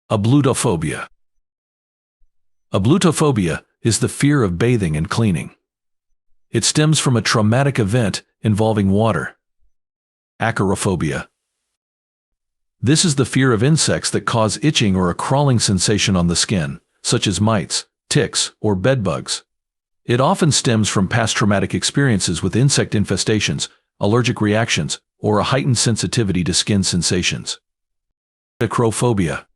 Ablutophobia. Ablutophobia is the fear of bathing and cleaning. It stems from a traumatic event involving water. Arachibutyrophobia. This is the fear of insects that cause itching or a crawling sensation on the skin, such as mites, ticks, or bedbugs. It often stems from past traumatic experiences with insect infestations, allergic reactions, or a heightened sensitivity to skin sensations. Arachibutyrophobia.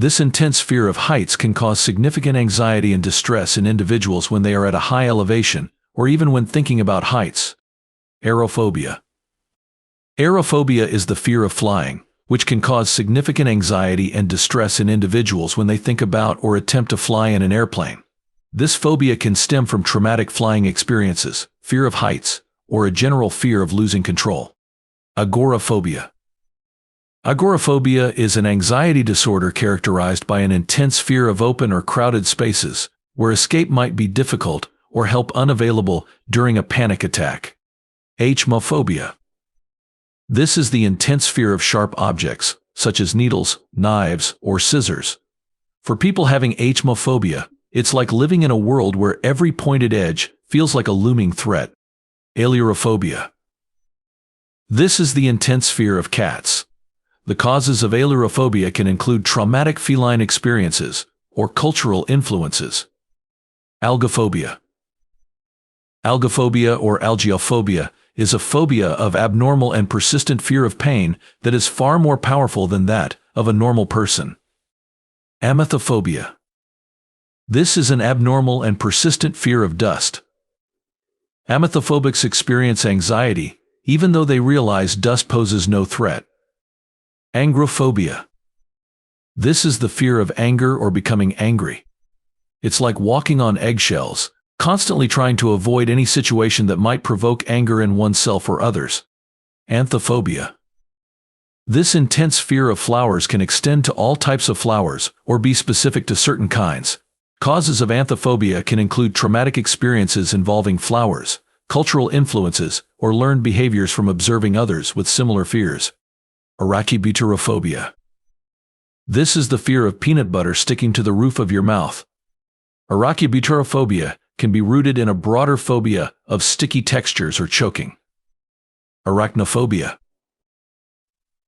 This intense fear of heights can cause significant anxiety and distress in individuals when they are at a high elevation, or even when thinking about heights. Aerophobia. Aerophobia is the fear of flying, which can cause significant anxiety and distress in individuals when they think about or attempt to fly in an airplane. This phobia can stem from traumatic flying experiences, fear of heights, or a general fear of losing control. Agoraphobia. Agoraphobia is an anxiety disorder characterized by an intense fear of open or crowded spaces, where escape might be difficult or help unavailable during a panic attack. Arachibutyrophobia. This is the intense fear of sharp objects, such as needles, knives, or scissors. For people having arachibutyrophobia, it's like living in a world where every pointed edge feels like a looming threat. Ailurophobia. This is the intense fear of cats. The causes of ailurophobia can include traumatic feline experiences or cultural influences. Algophobia. Algophobia or algaeophobia is a phobia of abnormal and persistent fear of pain that is far more powerful than that of a normal person. Amethophobia. This is an abnormal and persistent fear of dust. Amethophobics experience anxiety, even though they realize dust poses no threat. Angrophobia. This is the fear of anger or becoming angry. It's like walking on eggshells, constantly trying to avoid any situation that might provoke anger in oneself or others. Anthophobia. This intense fear of flowers can extend to all types of flowers or be specific to certain kinds. Causes of anthophobia can include traumatic experiences involving flowers, cultural influences, or learned behaviors from observing others with similar fears. Arachibutyrophobia. This is the fear of peanut butter sticking to the roof of your mouth. Arachibutyrophobia can be rooted in a broader phobia of sticky textures or choking. Arachnophobia.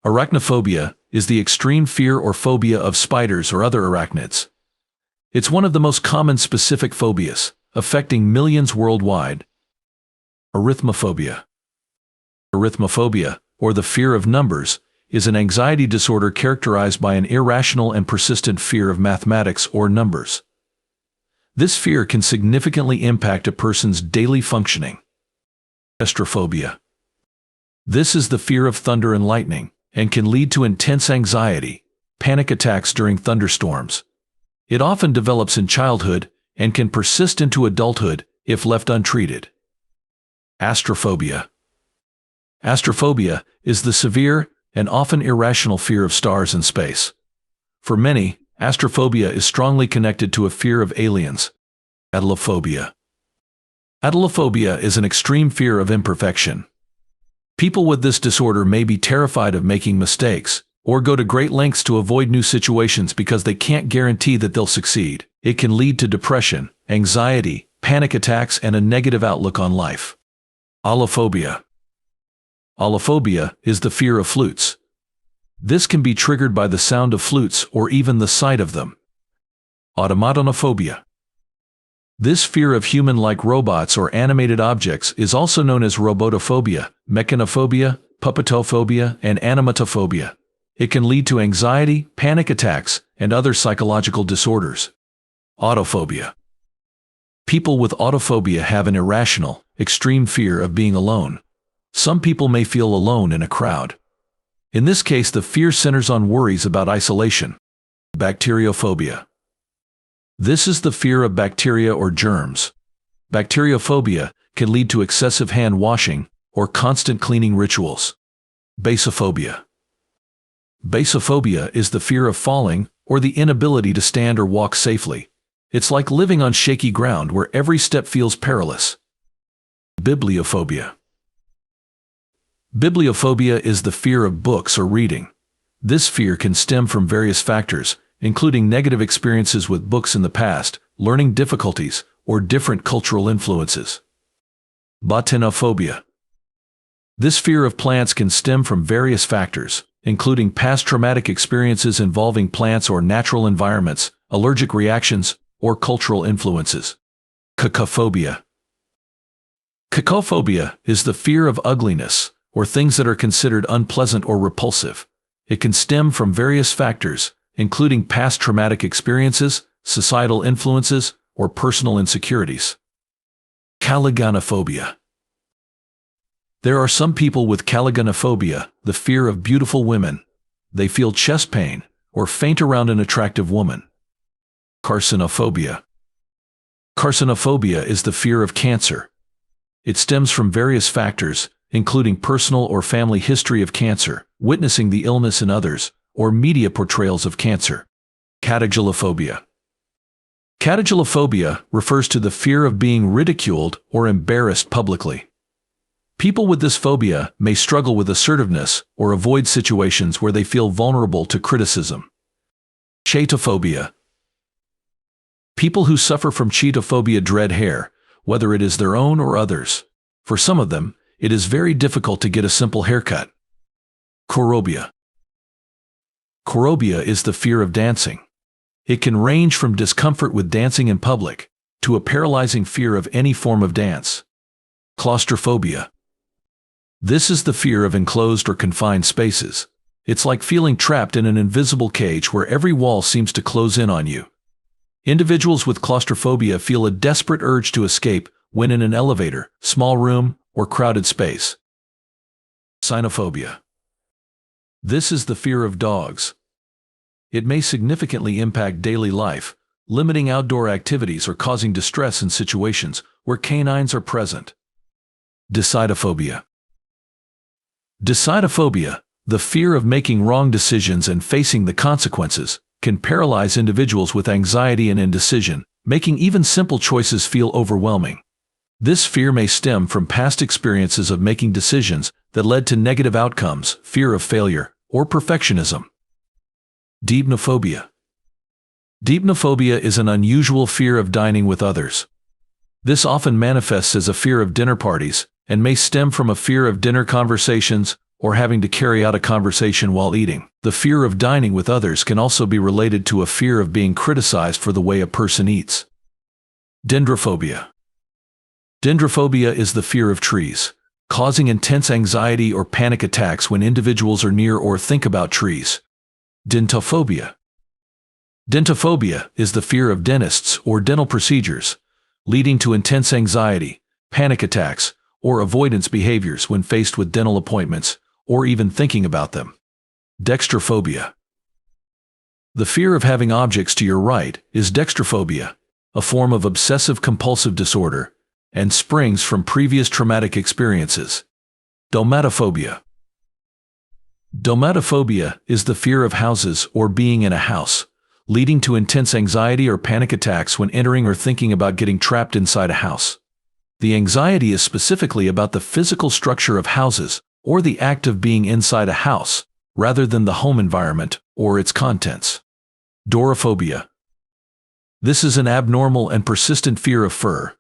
Arachnophobia is the extreme fear or phobia of spiders or other arachnids. It's one of the most common specific phobias, affecting millions worldwide. Arithmophobia. Arithmophobia, or the fear of numbers, is an anxiety disorder characterized by an irrational and persistent fear of mathematics or numbers. This fear can significantly impact a person's daily functioning. Astrophobia. This is the fear of thunder and lightning, and can lead to intense anxiety, panic attacks during thunderstorms. It often develops in childhood and can persist into adulthood if left untreated. Astrophobia. Astrophobia is the severe and often irrational fear of stars and space. For many, astrophobia is strongly connected to a fear of aliens. Atylophobia. Atylophobia is an extreme fear of imperfection. People with this disorder may be terrified of making mistakes, or go to great lengths to avoid new situations because they can't guarantee that they'll succeed. It can lead to depression, anxiety, panic attacks, and a negative outlook on life. Allophobia. Allophobia is the fear of flutes. This can be triggered by the sound of flutes or even the sight of them. Automatonophobia. This fear of human-like robots or animated objects is also known as robotophobia, mechanophobia, puppetophobia, and animatophobia. It can lead to anxiety, panic attacks, and other psychological disorders. Autophobia. People with autophobia have an irrational, extreme fear of being alone. Some people may feel alone in a crowd. In this case, the fear centers on worries about isolation. Bacteriophobia. This is the fear of bacteria or germs. Bacteriophobia can lead to excessive hand washing or constant cleaning rituals. Basophobia. Basophobia is the fear of falling or the inability to stand or walk safely. It's like living on shaky ground where every step feels perilous. Bibliophobia. Bibliophobia is the fear of books or reading. This fear can stem from various factors, including negative experiences with books in the past, learning difficulties, or different cultural influences. Botanophobia. This fear of plants can stem from various factors, including past traumatic experiences involving plants or natural environments, allergic reactions, or cultural influences. Cacophobia. Cacophobia is the fear of ugliness, or things that are considered unpleasant or repulsive. It can stem from various factors, including past traumatic experiences, societal influences, or personal insecurities. Caligonophobia. There are some people with caligonophobia, the fear of beautiful women. They feel chest pain or faint around an attractive woman. Carcinophobia. Carcinophobia is the fear of cancer. It stems from various factors, including personal or family history of cancer, witnessing the illness in others, or media portrayals of cancer. Catagilophobia. Catagilophobia refers to the fear of being ridiculed or embarrassed publicly. People with this phobia may struggle with assertiveness or avoid situations where they feel vulnerable to criticism. Chaetophobia. People who suffer from chaetophobia dread hair, whether it is their own or others. For some of them, it is very difficult to get a simple haircut. Chorobia. Chorobia is the fear of dancing. It can range from discomfort with dancing in public to a paralyzing fear of any form of dance. Claustrophobia. This is the fear of enclosed or confined spaces. It's like feeling trapped in an invisible cage where every wall seems to close in on you. Individuals with claustrophobia feel a desperate urge to escape when in an elevator, small room, or crowded space. Cynophobia. This is the fear of dogs. It may significantly impact daily life, limiting outdoor activities or causing distress in situations where canines are present. Decidophobia. Decidophobia, the fear of making wrong decisions and facing the consequences, can paralyze individuals with anxiety and indecision, making even simple choices feel overwhelming. This fear may stem from past experiences of making decisions that led to negative outcomes, fear of failure, or perfectionism. Deipnophobia. Deipnophobia is an unusual fear of dining with others. This often manifests as a fear of dinner parties and may stem from a fear of dinner conversations or having to carry out a conversation while eating. The fear of dining with others can also be related to a fear of being criticized for the way a person eats. Dendrophobia. Dendrophobia is the fear of trees, causing intense anxiety or panic attacks when individuals are near or think about trees. Dentophobia. Dentophobia is the fear of dentists or dental procedures, leading to intense anxiety, panic attacks, or avoidance behaviors when faced with dental appointments, or even thinking about them. Dextrophobia. The fear of having objects to your right is dextrophobia, a form of obsessive-compulsive disorder, and springs from previous traumatic experiences. Domatophobia. Domatophobia is the fear of houses or being in a house, leading to intense anxiety or panic attacks when entering or thinking about getting trapped inside a house. The anxiety is specifically about the physical structure of houses or the act of being inside a house, rather than the home environment or its contents. Dorophobia. This is an abnormal and persistent fear of fur.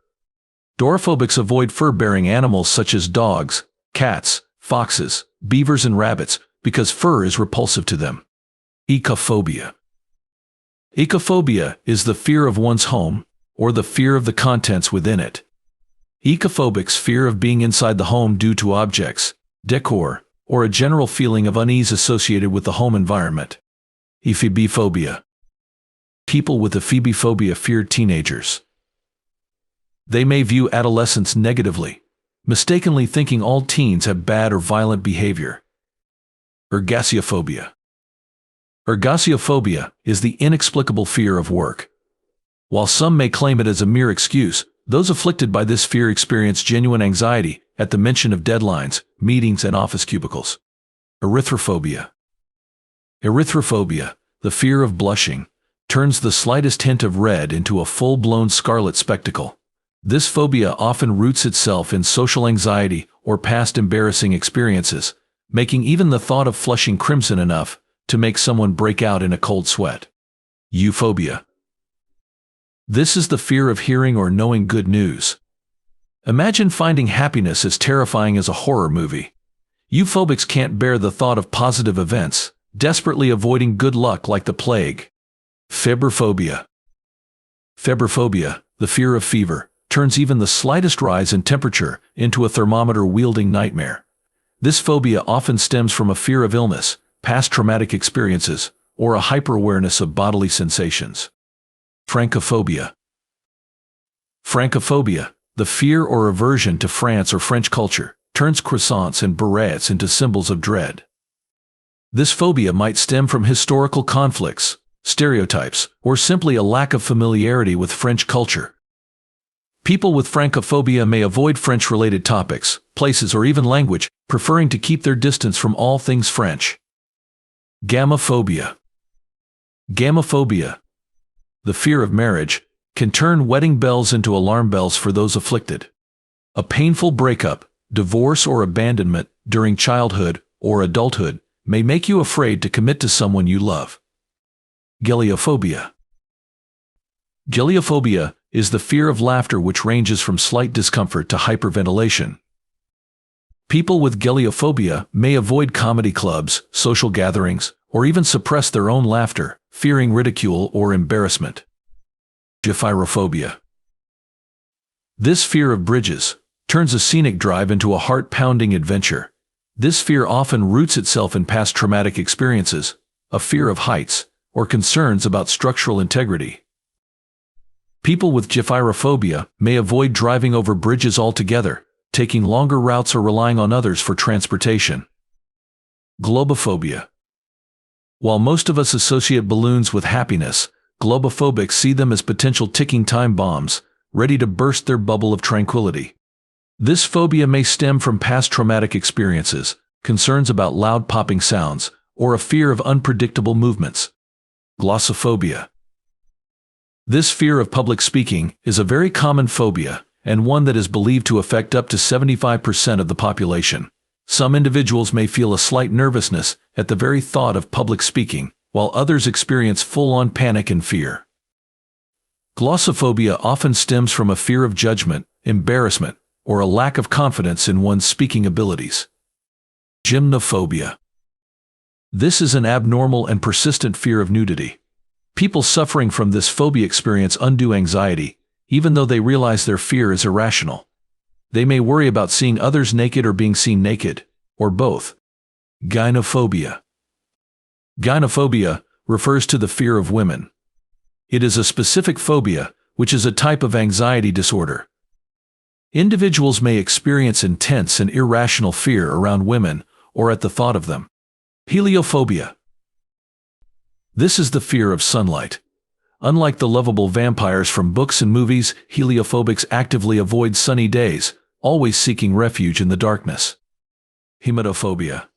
Dorophobics avoid fur-bearing animals such as dogs, cats, foxes, beavers, and rabbits because fur is repulsive to them. Ecophobia. Ecophobia is the fear of one's home or the fear of the contents within it. Ecophobics fear of being inside the home due to objects, decor, or a general feeling of unease associated with the home environment. Ephobophobia. People with ephobophobia fear teenagers. They may view adolescents negatively, mistakenly thinking all teens have bad or violent behavior. Ergasiophobia. Ergasiophobia is the inexplicable fear of work. While some may claim it as a mere excuse, those afflicted by this fear experience genuine anxiety at the mention of deadlines, meetings, and office cubicles. Erythrophobia. Erythrophobia, the fear of blushing, turns the slightest hint of red into a full-blown scarlet spectacle. This phobia often roots itself in social anxiety or past embarrassing experiences, making even the thought of flushing crimson enough to make someone break out in a cold sweat. Euphobia. This is the fear of hearing or knowing good news. Imagine finding happiness as terrifying as a horror movie. Euphobics can't bear the thought of positive events, desperately avoiding good luck like the plague. Febriphobia. Febriphobia, the fear of fever, turns even the slightest rise in temperature into a thermometer-wielding nightmare. This phobia often stems from a fear of illness, past traumatic experiences, or a hyper-awareness of bodily sensations. Francophobia. Francophobia, the fear or aversion to France or French culture, turns croissants and barrettes into symbols of dread. This phobia might stem from historical conflicts, stereotypes, or simply a lack of familiarity with French culture. People with Francophobia may avoid French-related topics, places, or even language, preferring to keep their distance from all things French. Gamophobia. Gamophobia, the fear of marriage, can turn wedding bells into alarm bells for those afflicted. A painful breakup, divorce, or abandonment during childhood or adulthood may make you afraid to commit to someone you love. Geliophobia. Geliophobia is the fear of laughter, which ranges from slight discomfort to hyperventilation. People with geliophobia may avoid comedy clubs, social gatherings, or even suppress their own laughter, fearing ridicule or embarrassment. Arachibutyrophobia. This fear of bridges turns a scenic drive into a heart-pounding adventure. This fear often roots itself in past traumatic experiences, a fear of heights, or concerns about structural integrity. People with Arachibutyrophobia may avoid driving over bridges altogether, taking longer routes, or relying on others for transportation. Globophobia. While most of us associate balloons with happiness, globophobics see them as potential ticking time bombs, ready to burst their bubble of tranquility. This phobia may stem from past traumatic experiences, concerns about loud popping sounds, or a fear of unpredictable movements. Glossophobia. This fear of public speaking is a very common phobia, and one that is believed to affect up to 75% of the population. Some individuals may feel a slight nervousness at the very thought of public speaking, while others experience full-on panic and fear. Glossophobia often stems from a fear of judgment, embarrassment, or a lack of confidence in one's speaking abilities. Gymnophobia. This is an abnormal and persistent fear of nudity. People suffering from this phobia experience undue anxiety, even though they realize their fear is irrational. They may worry about seeing others naked or being seen naked, or both. Gynophobia. Gynophobia refers to the fear of women. It is a specific phobia, which is a type of anxiety disorder. Individuals may experience intense and irrational fear around women or at the thought of them. Heliophobia. This is the fear of sunlight. Unlike the lovable vampires from books and movies, heliophobics actively avoid sunny days, always seeking refuge in the darkness. Hematophobia.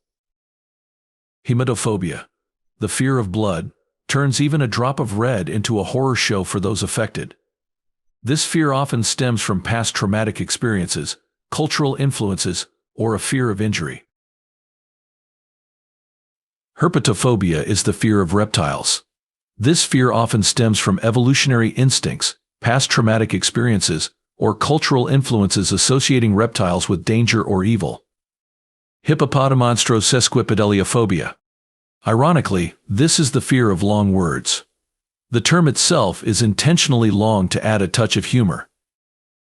Hematophobia, the fear of blood, turns even a drop of red into a horror show for those affected. This fear often stems from past traumatic experiences, cultural influences, or a fear of injury. Herpetophobia is the fear of reptiles. This fear often stems from evolutionary instincts, past traumatic experiences, or cultural influences associating reptiles with danger or evil. Hippopotamonstrosequipedaliophobia. Ironically, this is the fear of long words. The term itself is intentionally long to add a touch of humor.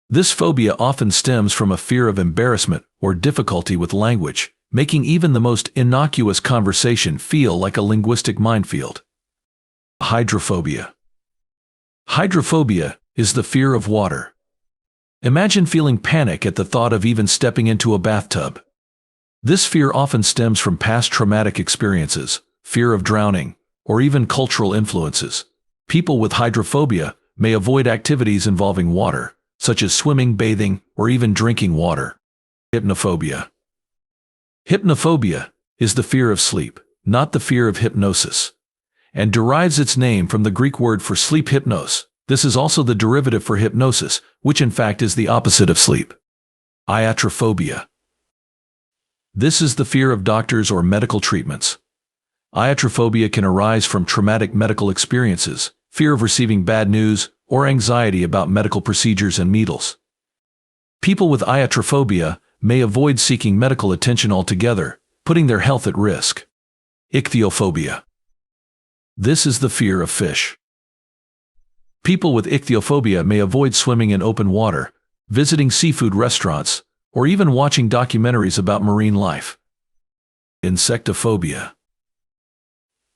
This phobia often stems from a fear of embarrassment or difficulty with language, making even the most innocuous conversation feel like a linguistic minefield. Hydrophobia. Hydrophobia is the fear of water. Imagine feeling panic at the thought of even stepping into a bathtub. This fear often stems from past traumatic experiences, fear of drowning, or even cultural influences. People with hydrophobia may avoid activities involving water, such as swimming, bathing, or even drinking water. Hypnophobia. Hypnophobia is the fear of sleep, not the fear of hypnosis, and derives its name from the Greek word for sleep, hypnos. This is also the derivative for hypnosis, which in fact is the opposite of sleep. Iatrophobia. This is the fear of doctors or medical treatments. Iatrophobia can arise from traumatic medical experiences, fear of receiving bad news, or anxiety about medical procedures and needles. People with iatrophobia may avoid seeking medical attention altogether, putting their health at risk. Ichthyophobia. This is the fear of fish. People with ichthyophobia may avoid swimming in open water, visiting seafood restaurants, or even watching documentaries about marine life. Insectophobia.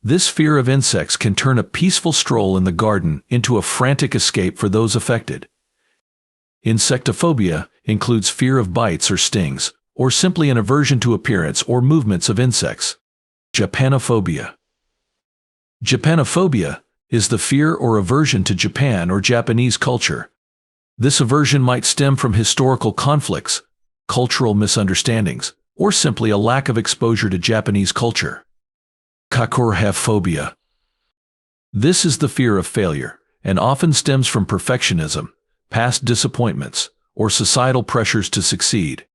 This fear of insects can turn a peaceful stroll in the garden into a frantic escape for those affected. Insectophobia includes fear of bites or stings, or simply an aversion to appearance or movements of insects. Japanophobia. Japanophobia is the fear or aversion to Japan or Japanese culture. This aversion might stem from historical conflicts, cultural misunderstandings, or simply a lack of exposure to Japanese culture. Quirky. This is the fear of failure, and often stems from perfectionism, past disappointments, or societal pressures to succeed.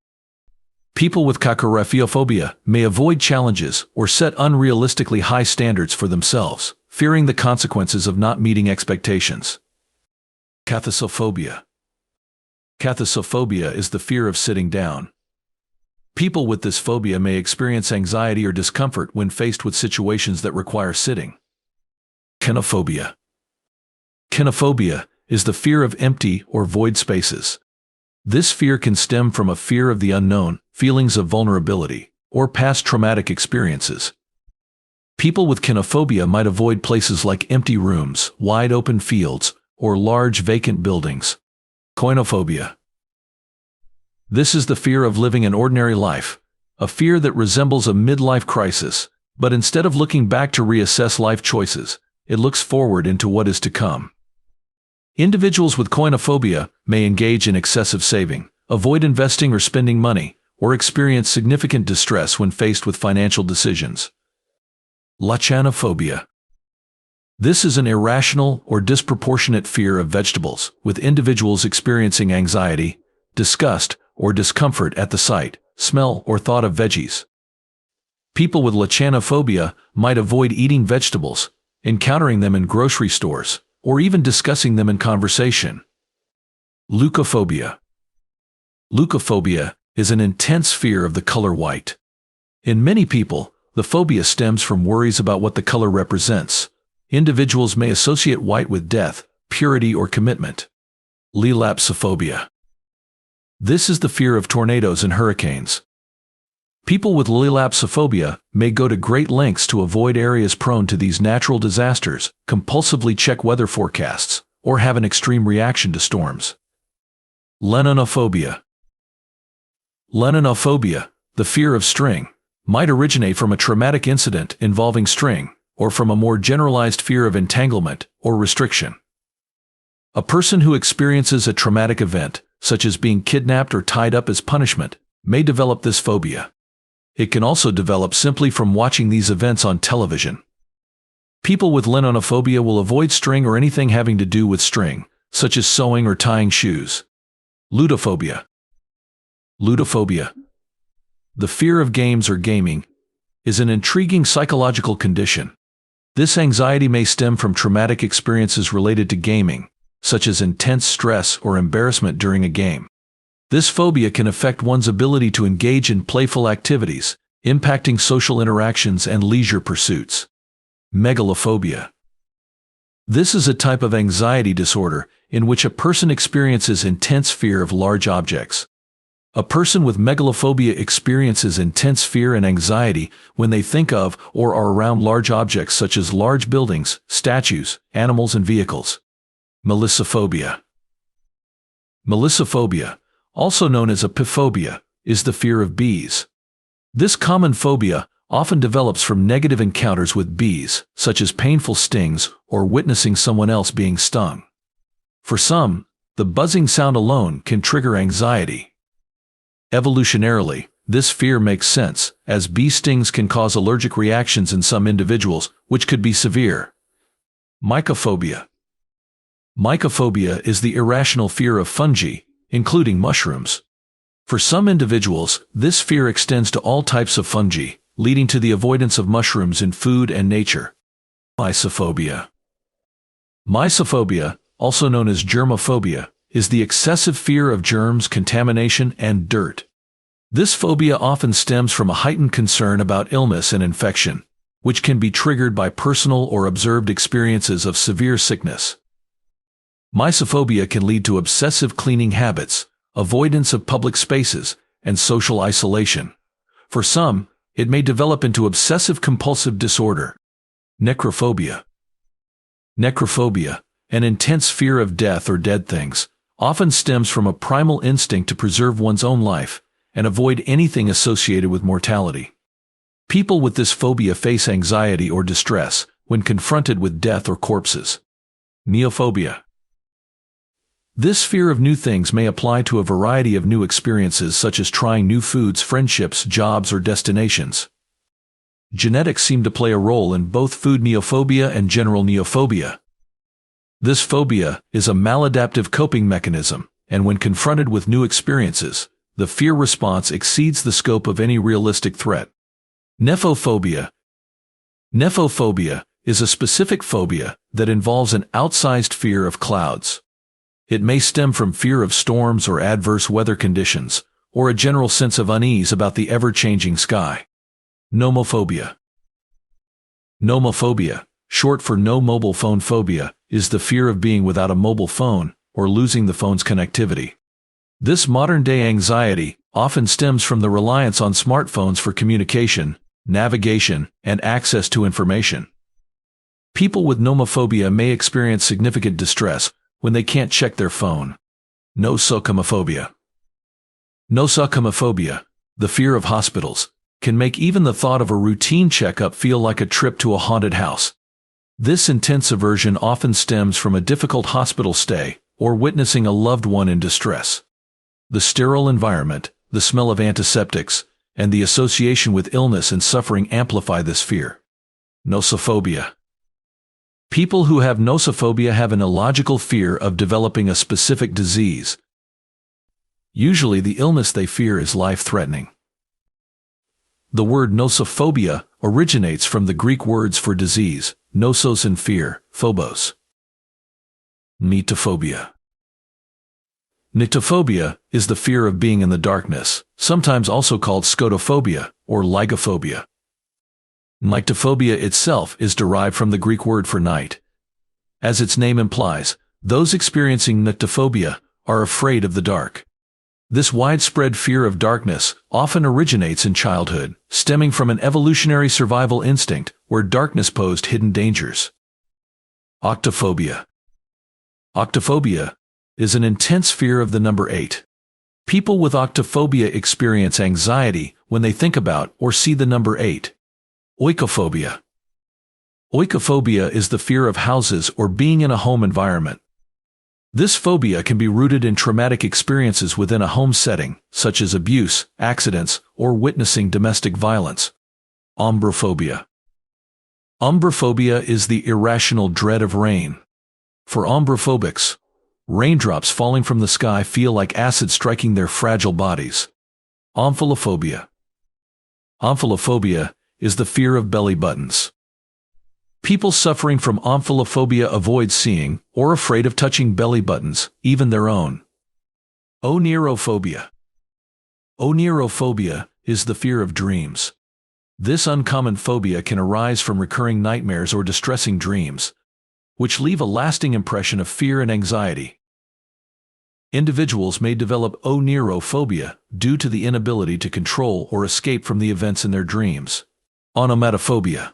People with Arachibutyrophobia may avoid challenges or set unrealistically high standards for themselves, fearing the consequences of not meeting expectations. Cathosophobia. Cathosophobia is the fear of sitting down. People with this phobia may experience anxiety or discomfort when faced with situations that require sitting. Kenophobia. Kenophobia is the fear of empty or void spaces. This fear can stem from a fear of the unknown, feelings of vulnerability, or past traumatic experiences. People with kenophobia might avoid places like empty rooms, wide open fields, or large vacant buildings. Koinophobia. This is the fear of living an ordinary life, a fear that resembles a midlife crisis, but instead of looking back to reassess life choices, it looks forward into what is to come. Individuals with koinophobia may engage in excessive saving, avoid investing or spending money, or experience significant distress when faced with financial decisions. Lachanophobia. This is an irrational or disproportionate fear of vegetables, with individuals experiencing anxiety, disgust, or discomfort at the sight, smell, or thought of veggies. People with lachanophobia might avoid eating vegetables, encountering them in grocery stores, or even discussing them in conversation. Leukophobia. Leukophobia is an intense fear of the color white. In many people, the phobia stems from worries about what the color represents. Individuals may associate white with death, purity, or commitment. Lelapsophobia. This is the fear of tornadoes and hurricanes. People with lelapsophobia may go to great lengths to avoid areas prone to these natural disasters, compulsively check weather forecasts, or have an extreme reaction to storms. Lenonophobia. Lenonophobia, the fear of string, might originate from a traumatic incident involving string, or from a more generalized fear of entanglement or restriction. A person who experiences a traumatic event, such as being kidnapped or tied up as punishment, may develop this phobia. It can also develop simply from watching these events on television. People with lenonophobia will avoid string or anything having to do with string, such as sewing or tying shoes. Ludophobia. Ludophobia, the fear of games or gaming, is an intriguing psychological condition. This anxiety may stem from traumatic experiences related to gaming, such as intense stress or embarrassment during a game. This phobia can affect one's ability to engage in playful activities, impacting social interactions and leisure pursuits. Megalophobia. This is a type of anxiety disorder in which a person experiences intense fear of large objects. A person with megalophobia experiences intense fear and anxiety when they think of or are around large objects such as large buildings, statues, animals, and vehicles. Melissophobia. Melissophobia, also known as apiphobia, is the fear of bees. This common phobia often develops from negative encounters with bees, such as painful stings or witnessing someone else being stung. For some, the buzzing sound alone can trigger anxiety. Evolutionarily, this fear makes sense, as bee stings can cause allergic reactions in some individuals, which could be severe. Mycophobia. Mycophobia is the irrational fear of fungi, including mushrooms. For some individuals, this fear extends to all types of fungi, leading to the avoidance of mushrooms in food and nature. Mysophobia. Mysophobia, also known as germophobia, is the excessive fear of germs, contamination, and dirt. This phobia often stems from a heightened concern about illness and infection, which can be triggered by personal or observed experiences of severe sickness. Mysophobia can lead to obsessive cleaning habits, avoidance of public spaces, and social isolation. For some, it may develop into obsessive-compulsive disorder. Necrophobia. Necrophobia, an intense fear of death or dead things, often stems from a primal instinct to preserve one's own life and avoid anything associated with mortality. People with this phobia face anxiety or distress when confronted with death or corpses. Neophobia. This fear of new things may apply to a variety of new experiences such as trying new foods, friendships, jobs, or destinations. Genetics seem to play a role in both food neophobia and general neophobia. This phobia is a maladaptive coping mechanism, and when confronted with new experiences, the fear response exceeds the scope of any realistic threat. Nephophobia. Nephophobia is a specific phobia that involves an outsized fear of clouds. It may stem from fear of storms or adverse weather conditions, or a general sense of unease about the ever-changing sky. Nomophobia. Nomophobia, short for no mobile phone phobia, is the fear of being without a mobile phone or losing the phone's connectivity. This modern-day anxiety often stems from the reliance on smartphones for communication, navigation, and access to information. People with nomophobia may experience significant distress when they can't check their phone. Nosocomophobia. Nosocomophobia, the fear of hospitals, can make even the thought of a routine checkup feel like a trip to a haunted house. This intense aversion often stems from a difficult hospital stay or witnessing a loved one in distress. The sterile environment, the smell of antiseptics, and the association with illness and suffering amplify this fear. Nosophobia. People who have nosophobia have an illogical fear of developing a specific disease. Usually the illness they fear is life-threatening. The word nosophobia originates from the Greek words for disease, nosos and fear, phobos. Nyctophobia. Nyctophobia is the fear of being in the darkness, sometimes also called scotophobia or lygophobia. Nyctophobia itself is derived from the Greek word for night. As its name implies, those experiencing nyctophobia are afraid of the dark. This widespread fear of darkness often originates in childhood, stemming from an evolutionary survival instinct where darkness posed hidden dangers. Octophobia. Octophobia is an intense fear of the number 8. People with octophobia experience anxiety when they think about or see the number 8. Oikophobia. Oikophobia is the fear of houses or being in a home environment. This phobia can be rooted in traumatic experiences within a home setting, such as abuse, accidents, or witnessing domestic violence. Ombrophobia. Ombrophobia is the irrational dread of rain. For ombrophobics, raindrops falling from the sky feel like acid striking their fragile bodies. Omphalophobia. Omphalophobia is the fear of belly buttons. People suffering from omphalophobia avoid seeing or afraid of touching belly buttons, even their own. Oneirophobia. Oneirophobia is the fear of dreams. This uncommon phobia can arise from recurring nightmares or distressing dreams, which leave a lasting impression of fear and anxiety. Individuals may develop oneirophobia due to the inability to control or escape from the events in their dreams. Onomatophobia.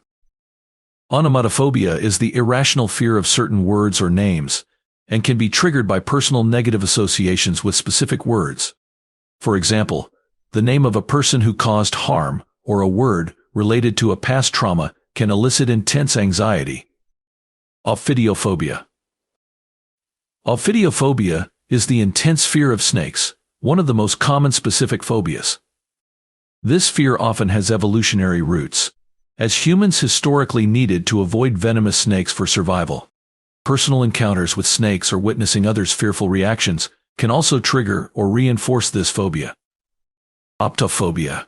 Onomatophobia is the irrational fear of certain words or names, and can be triggered by personal negative associations with specific words. For example, the name of a person who caused harm, or a word related to a past trauma, can elicit intense anxiety. Ophidiophobia. Ophidiophobia is the intense fear of snakes, one of the most common specific phobias. This fear often has evolutionary roots, as humans historically needed to avoid venomous snakes for survival. Personal encounters with snakes or witnessing others' fearful reactions can also trigger or reinforce this phobia. Optophobia.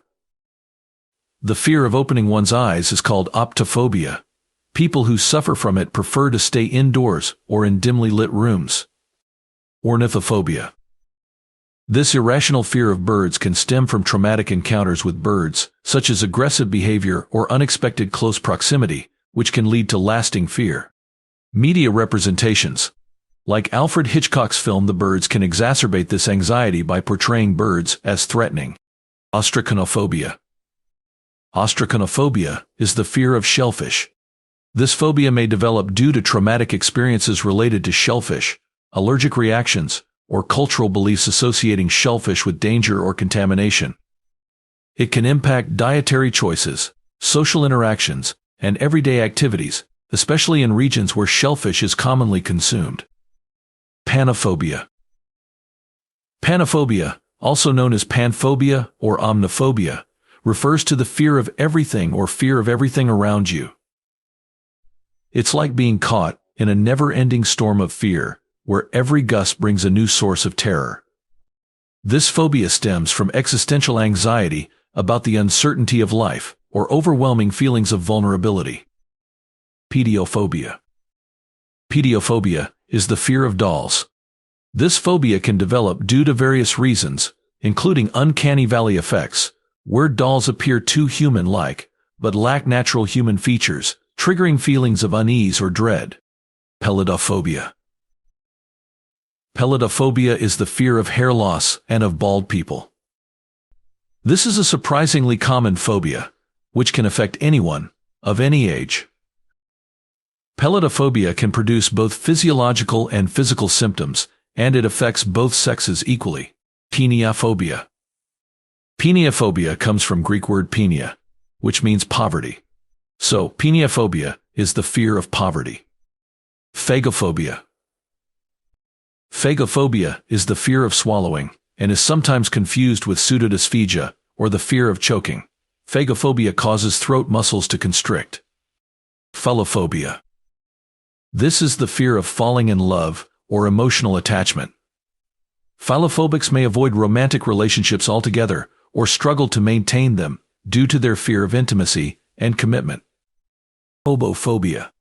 The fear of opening one's eyes is called optophobia. People who suffer from it prefer to stay indoors or in dimly lit rooms. Ornithophobia. This irrational fear of birds can stem from traumatic encounters with birds, such as aggressive behavior or unexpected close proximity, which can lead to lasting fear. Media representations. Like Alfred Hitchcock's film The Birds can exacerbate this anxiety by portraying birds as threatening. Ostraconophobia. Ostraconophobia is the fear of shellfish. This phobia may develop due to traumatic experiences related to shellfish, allergic reactions, or cultural beliefs associating shellfish with danger or contamination. It can impact dietary choices, social interactions, and everyday activities, especially in regions where shellfish is commonly consumed. Panophobia. Panophobia, also known as panphobia or omniphobia, refers to the fear of everything or fear of everything around you. It's like being caught in a never-ending storm of fear, where every gust brings a new source of terror. This phobia stems from existential anxiety about the uncertainty of life or overwhelming feelings of vulnerability. Pediophobia. Pediophobia is the fear of dolls. This phobia can develop due to various reasons, including uncanny valley effects, where dolls appear too human-like, but lack natural human features, triggering feelings of unease or dread. Pelidophobia. Pelidophobia is the fear of hair loss and of bald people. This is a surprisingly common phobia, which can affect anyone, of any age. Pelidophobia can produce both physiological and physical symptoms, and it affects both sexes equally. Peniophobia. Peniophobia comes from Greek word penia, which means poverty. So, peniophobia is the fear of poverty. Phagophobia. Phagophobia is the fear of swallowing, and is sometimes confused with pseudodysphagia, or the fear of choking. Phagophobia causes throat muscles to constrict. Philophobia. This is the fear of falling in love, or emotional attachment. Philophobics may avoid romantic relationships altogether, or struggle to maintain them, due to their fear of intimacy and commitment. Phobophobia.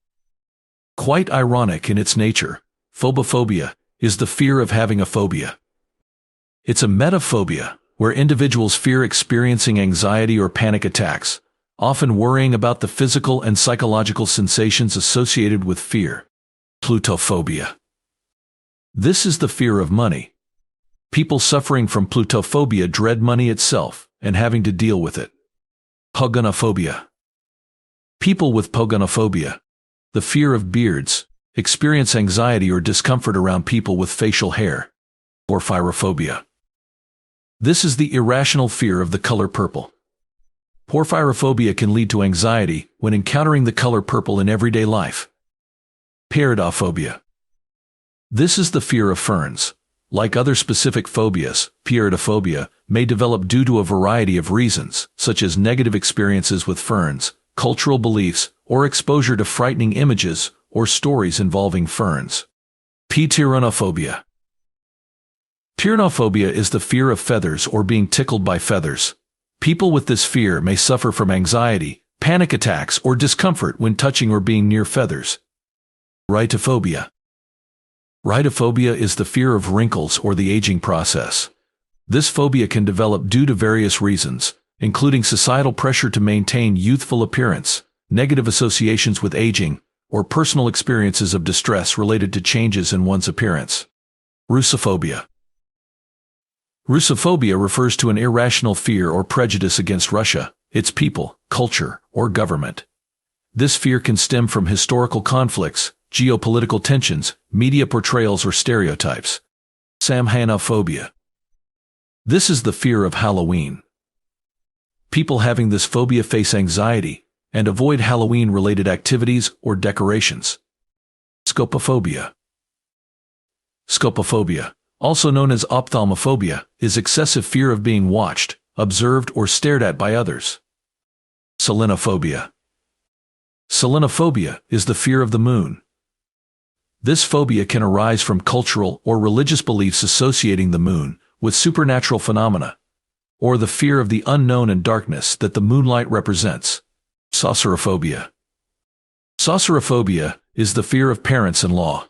Quite ironic in its nature, phobophobia is the fear of having a phobia. It's a metaphobia, where individuals fear experiencing anxiety or panic attacks, often worrying about the physical and psychological sensations associated with fear. Plutophobia. This is the fear of money. People suffering from plutophobia dread money itself and having to deal with it. Pogonophobia. People with pogonophobia, the fear of beards, experience anxiety or discomfort around people with facial hair. Porphyrophobia. This is the irrational fear of the color purple. Porphyrophobia can lead to anxiety when encountering the color purple in everyday life. Peridophobia. This is the fear of ferns. Like other specific phobias, peridophobia may develop due to a variety of reasons, such as negative experiences with ferns, cultural beliefs, or exposure to frightening images or stories involving ferns. Pteronophobia. Pteronophobia is the fear of feathers or being tickled by feathers. People with this fear may suffer from anxiety, panic attacks, or discomfort when touching or being near feathers. Rhitophobia. Rhitophobia is the fear of wrinkles or the aging process. This phobia can develop due to various reasons, including societal pressure to maintain youthful appearance, negative associations with aging, or personal experiences of distress related to changes in one's appearance. Russophobia. Russophobia refers to an irrational fear or prejudice against Russia, its people, culture, or government. This fear can stem from historical conflicts, geopolitical tensions, media portrayals, or stereotypes. Samhainophobia. This is the fear of Halloween. People having this phobia face anxiety and avoid Halloween-related activities or decorations. Scopophobia. Scopophobia, also known as ophthalmophobia, is excessive fear of being watched, observed, or stared at by others. Selenophobia. Selenophobia is the fear of the moon. This phobia can arise from cultural or religious beliefs associating the moon with supernatural phenomena, or the fear of the unknown and darkness that the moonlight represents. Saucerophobia. Saucerophobia is the fear of parents-in-law.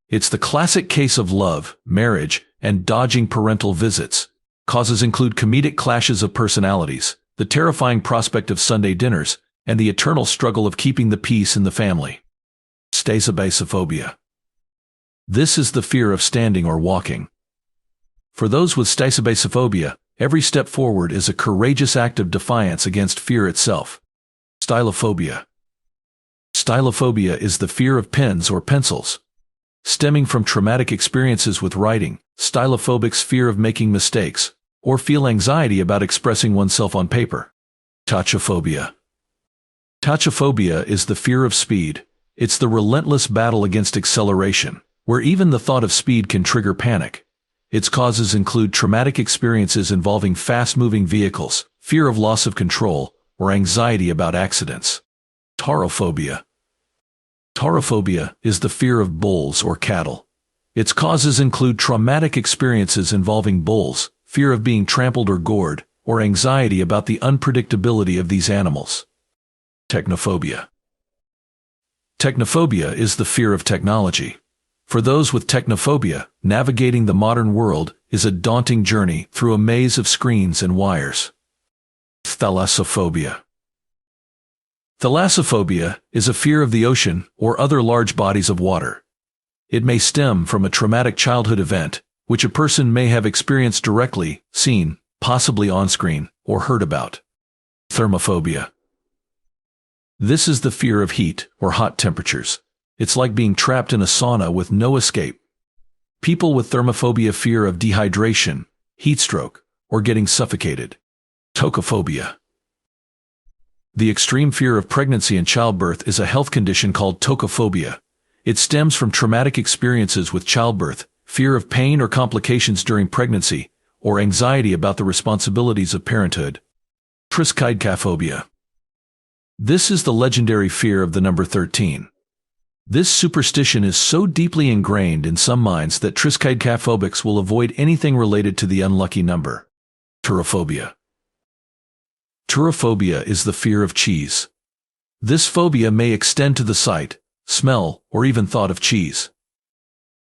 It's the classic case of love, marriage, and dodging parental visits. Causes include comedic clashes of personalities, the terrifying prospect of Sunday dinners, and the eternal struggle of keeping the peace in the family. Stasabasophobia. This is the fear of standing or walking. For those with stasabasophobia, every step forward is a courageous act of defiance against fear itself. Stylophobia. Stylophobia is the fear of pens or pencils. Stemming from traumatic experiences with writing, stylophobic's fear of making mistakes, or feel anxiety about expressing oneself on paper. Tachyphobia. Tachyphobia is the fear of speed. It's the relentless battle against acceleration, where even the thought of speed can trigger panic. Its causes include traumatic experiences involving fast-moving vehicles, fear of loss of control, or anxiety about accidents. Taurophobia. Taurophobia is the fear of bulls or cattle. Its causes include traumatic experiences involving bulls, fear of being trampled or gored, or anxiety about the unpredictability of these animals. Technophobia. Technophobia is the fear of technology. For those with technophobia, navigating the modern world is a daunting journey through a maze of screens and wires. Thalassophobia. Thalassophobia is a fear of the ocean or other large bodies of water. It may stem from a traumatic childhood event, which a person may have experienced directly, seen, possibly on screen, or heard about. Thermophobia. This is the fear of heat or hot temperatures. It's like being trapped in a sauna with no escape. People with thermophobia fear of dehydration, heat stroke, or getting suffocated. Tocophobia. The extreme fear of pregnancy and childbirth is a health condition called tocophobia. It stems from traumatic experiences with childbirth, fear of pain or complications during pregnancy, or anxiety about the responsibilities of parenthood. Triskaidekaphobia. This is the legendary fear of the number 13. This superstition is so deeply ingrained in some minds that triskaidekaphobics will avoid anything related to the unlucky number. Turophobia. Turophobia is the fear of cheese. This phobia may extend to the sight, smell, or even thought of cheese.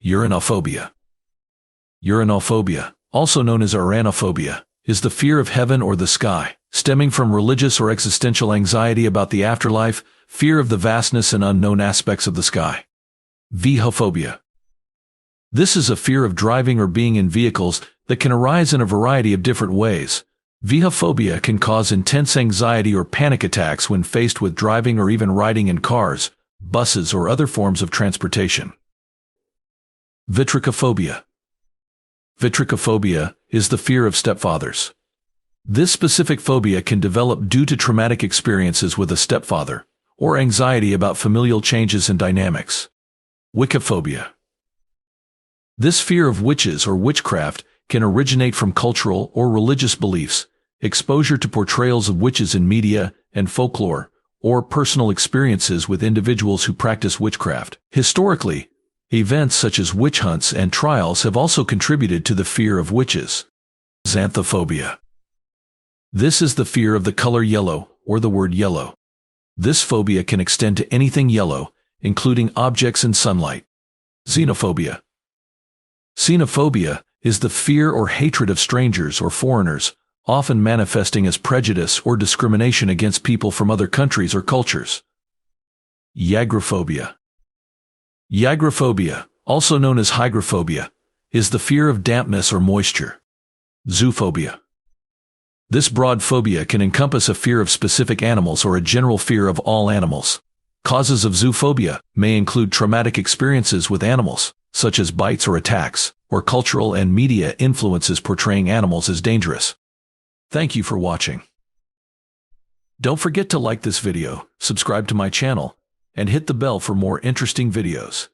Uranophobia. Uranophobia, also known as uranophobia, is the fear of heaven or the sky, stemming from religious or existential anxiety about the afterlife, fear of the vastness and unknown aspects of the sky. Vehophobia. This is a fear of driving or being in vehicles that can arise in a variety of different ways. Vehophobia can cause intense anxiety or panic attacks when faced with driving or even riding in cars, buses, or other forms of transportation. Vitrichophobia. Vitrichophobia is the fear of stepfathers. This specific phobia can develop due to traumatic experiences with a stepfather, or anxiety about familial changes and dynamics. Wiccaphobia. This fear of witches or witchcraft can originate from cultural or religious beliefs, exposure to portrayals of witches in media and folklore, or personal experiences with individuals who practice witchcraft. Historically, events such as witch hunts and trials have also contributed to the fear of witches. Xanthophobia. This is the fear of the color yellow, or the word yellow. This phobia can extend to anything yellow, including objects in sunlight. Xenophobia. Xenophobia is the fear or hatred of strangers or foreigners, often manifesting as prejudice or discrimination against people from other countries or cultures. Yagrophobia. Yagrophobia, also known as hygrophobia, is the fear of dampness or moisture. Zoophobia. This broad phobia can encompass a fear of specific animals or a general fear of all animals. Causes of zoophobia may include traumatic experiences with animals, such as bites or attacks, or cultural and media influences portraying animals as dangerous. Thank you for watching. Don't forget to like this video, subscribe to my channel, and hit the bell for more interesting videos.